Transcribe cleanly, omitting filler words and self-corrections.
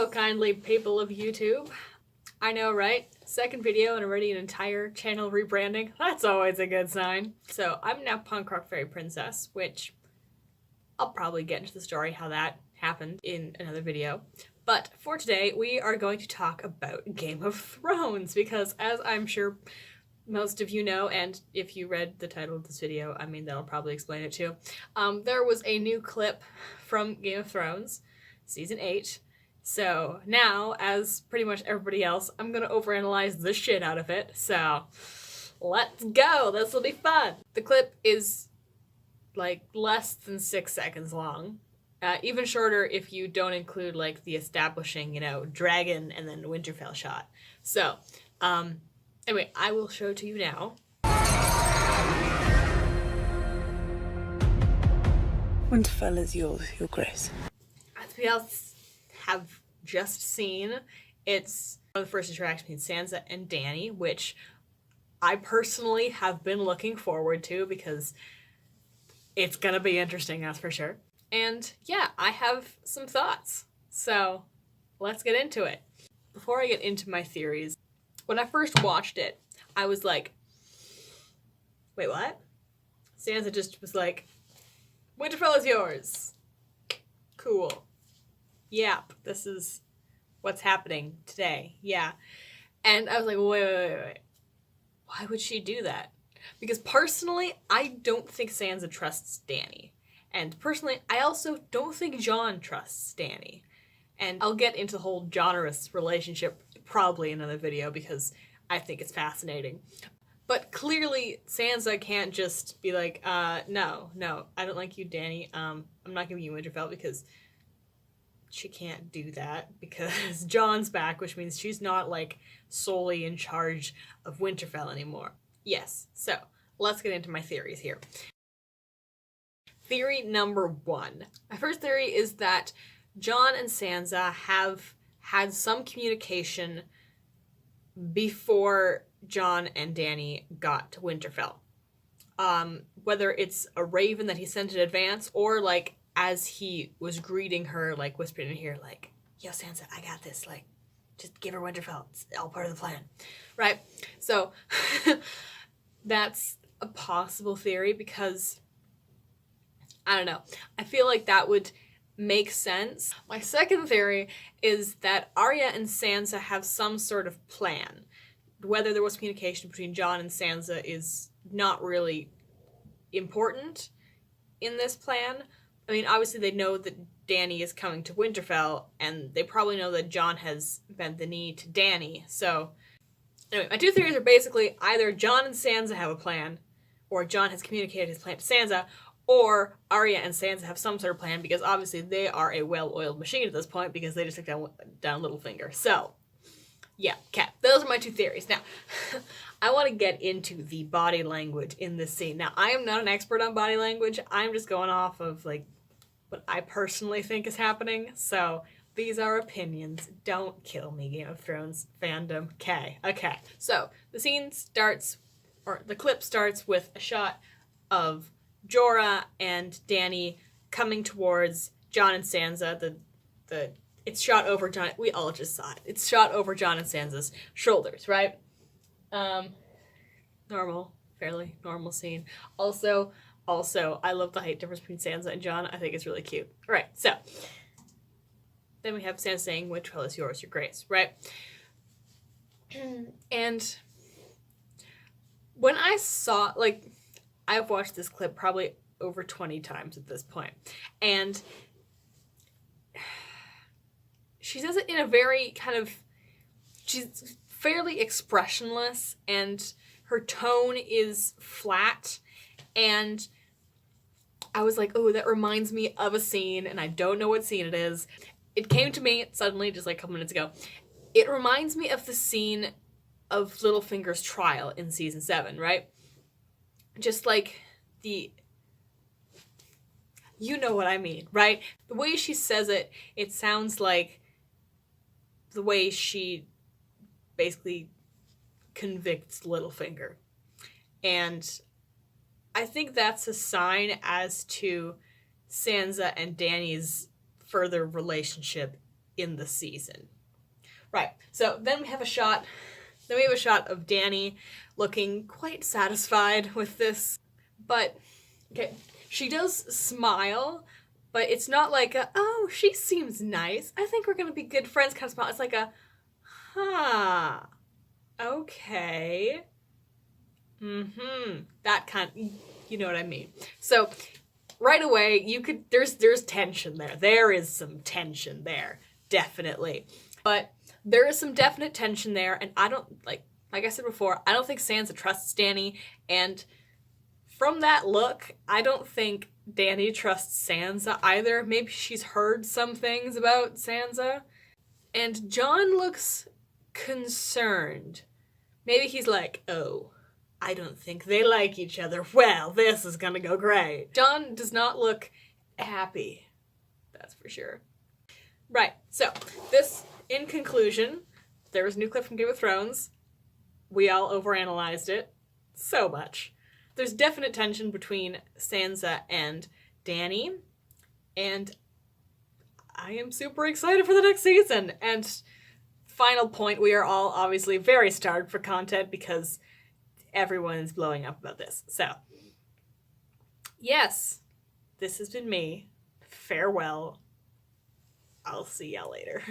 Hello, kindly people of YouTube. I know, right? Second video and already an entire channel rebranding. That's always a good sign. So I'm now Punk Rock Fairy Princess, which I'll probably get into the story how that happened in another video. But for today, we are going to talk about Game of Thrones because, as I'm sure most of you know, and if you read the title of this video, I mean, that'll probably explain it too. There was a new clip from Game of Thrones, Season 8. So now, as pretty much everybody else, I'm gonna overanalyze the shit out of it. So let's go. This will be fun. The clip is like less than 6 seconds long. Even shorter if you don't include like the establishing, dragon and then Winterfell shot. So, anyway, I will show it to you now. Winterfell is yours, Your Grace. As we else have just seen, it's one of the first interactions between Sansa and Dany, which I personally have been looking forward to because it's gonna be interesting, that's for sure. And yeah, I have some thoughts. So let's get into it. Before I get into my theories, when I first watched it, I was like, wait, what? Sansa just was like, Winterfell is yours. Cool. Yep, this is what's happening today. Yeah. And I was like, wait. Why would she do that? Because personally, I don't think Sansa trusts Dany. And personally, I also don't think Jon trusts Dany. And I'll get into the whole Jon-Arrys relationship probably in another video because I think it's fascinating. But clearly, Sansa can't just be like, no, I don't like you, Dany. I'm not giving you Winterfell because she can't do that because Jon's back, which means she's not like solely in charge of Winterfell anymore. Yes, so let's get into my theories here. Theory number 1. My first theory is that Jon and Sansa have had some communication before Jon and Dany got to Winterfell. Whether it's a raven that he sent in advance or like as he was greeting her, like whispering in here, like, yo, Sansa, I got this, like, just give her Winterfell, it's all part of the plan, right? So that's a possible theory because, I don't know, I feel like that would make sense. My second theory is that Arya and Sansa have some sort of plan. Whether there was communication between Jon and Sansa is not really important in this plan. I mean, obviously they know that Dany is coming to Winterfell, and they probably know that Jon has bent the knee to Dany. So, anyway, my two theories are basically either Jon and Sansa have a plan, or Jon has communicated his plan to Sansa, or Arya and Sansa have some sort of plan because obviously they are a well-oiled machine at this point because they just took down Littlefinger. So, yeah, okay. Those are my two theories. Now, I want to get into the body language in this scene. Now, I am not an expert on body language. I'm just going off of, like, what I personally think is happening. So, these are opinions. Don't kill me, Game of Thrones fandom. Okay. So, the scene starts, or the clip starts with a shot of Jorah and Dany coming towards Jon and Sansa. It's shot over Jon. We all just saw it. It's shot over Jon and Sansa's shoulders, right? Fairly normal scene. Also, I love the height difference between Sansa and Jon. I think it's really cute. All right, so then we have Sansa saying, "Winterfell is yours, Your Grace," right? And when I saw, like, I've watched this clip probably over 20 times at this point, and she says it in a very kind of, she's fairly expressionless, and her tone is flat, and I was like, oh, that reminds me of a scene, and I don't know what scene it is. It came to me suddenly just like a couple minutes ago. It reminds me of the scene of Littlefinger's trial in season 7, right? Just like you know what I mean, right? The way she says it, it sounds like the way she basically convicts Littlefinger. And I think that's a sign as to Sansa and Dany's further relationship in the season. Right, so then we have a shot of Dani looking quite satisfied with this. But, okay, she does smile, but it's not like a, oh, she seems nice, I think we're gonna be good friends kind of smile. It's like a, huh, okay. That kind of, you know what I mean. So, right away, there's tension there. There is some tension there, definitely. But there is some definite tension there, and I don't, like I said before, I don't think Sansa trusts Dani, and from that look, I don't think Dani trusts Sansa either. Maybe she's heard some things about Sansa. And Jon looks concerned. Maybe he's like, oh, I don't think they like each other. Well, this is gonna go great. Jon does not look happy. That's for sure. Right, so this, in conclusion, there was a new clip from Game of Thrones. We all overanalyzed it so much. There's definite tension between Sansa and Dani, and I am super excited for the next season. And final point, we are all obviously very starved for content because everyone is blowing up about this. So, yes, this has been me. Farewell. I'll see y'all later.